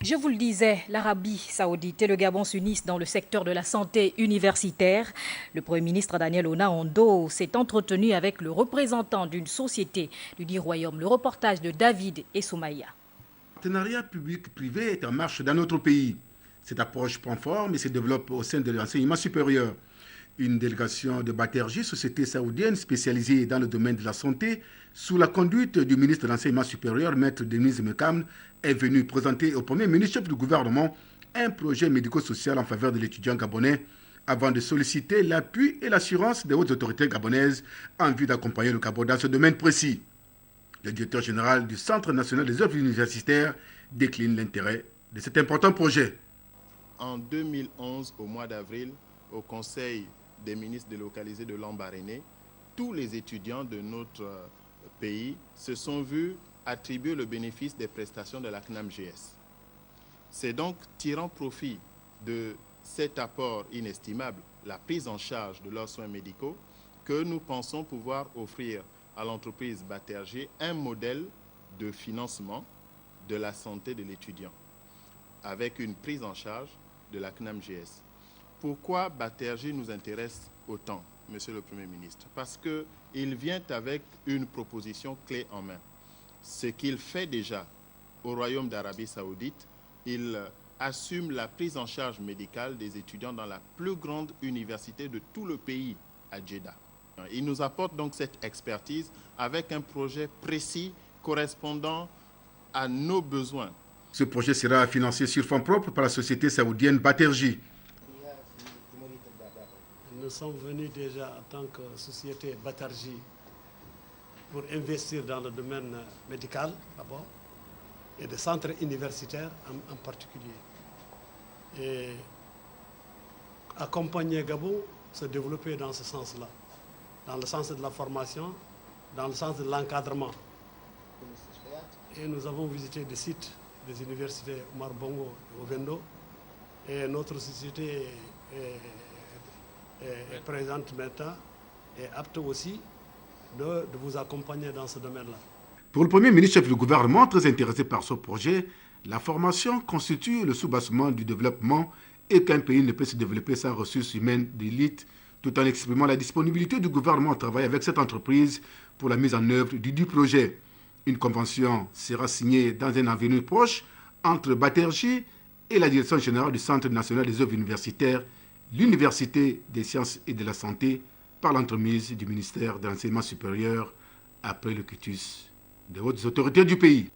Je vous le disais, l'Arabie saoudite et le Gabon s'unissent dans le secteur de la santé universitaire. Le Premier ministre Daniel Ona-Ando s'est entretenu avec le représentant d'une société du dit royaume. Le reportage de David et Soumaïa. Le partenariat public-privé est en marche dans notre pays. Cette approche prend forme et se développe au sein de l'enseignement supérieur. Une délégation de Baterji, société saoudienne spécialisée dans le domaine de la santé, sous la conduite du ministre de l'Enseignement supérieur, Maître Denise Mekam, est venue présenter au Premier ministre chef du gouvernement un projet médico-social en faveur de l'étudiant gabonais avant de solliciter l'appui et l'assurance des hautes autorités gabonaises en vue d'accompagner le Gabon dans ce domaine précis. Le directeur général du Centre national des œuvres universitaires décline l'intérêt de cet important projet. En 2011, au mois d'avril, au Conseil des ministres délocalisés de Lambaréné, tous les étudiants de notre pays se sont vus attribuer le bénéfice des prestations de la CNAM-GS. C'est donc tirant profit de cet apport inestimable, la prise en charge de leurs soins médicaux, que nous pensons pouvoir offrir à l'entreprise Baterji un modèle de financement de la santé de l'étudiant, avec une prise en charge de la CNAM-GS. Pourquoi Baterji nous intéresse autant, Monsieur le Premier ministre? Parce qu'il vient avec une proposition clé en main. Ce qu'il fait déjà au Royaume d'Arabie Saoudite, il assume la prise en charge médicale des étudiants dans la plus grande université de tout le pays, à Jeddah. Il nous apporte donc cette expertise avec un projet précis correspondant à nos besoins. Ce projet sera financé sur fonds propres par la société saoudienne Baterji. Nous sommes venus déjà en tant que société Baterji pour investir dans le domaine médical d'abord et des centres universitaires en particulier. Et accompagner Gabon se développer dans ce sens-là, dans le sens de la formation, dans le sens de l'encadrement. Et nous avons visité des sites des universités Omar Bongo et Ovendo, et notre société est présente maintenant et apte aussi de vous accompagner dans ce domaine-là. Pour le Premier ministre chef du gouvernement, très intéressé par ce projet, la formation constitue le soubassement du développement et qu'un pays ne peut se développer sans ressources humaines d'élite, tout en exprimant la disponibilité du gouvernement à travailler avec cette entreprise pour la mise en œuvre du dit projet. Une convention sera signée dans un avenir proche entre Baterji et la direction générale du Centre national des œuvres universitaires, l'Université des sciences et de la santé, par l'entremise du ministère de l'Enseignement supérieur après le quitus des hautes autorités du pays.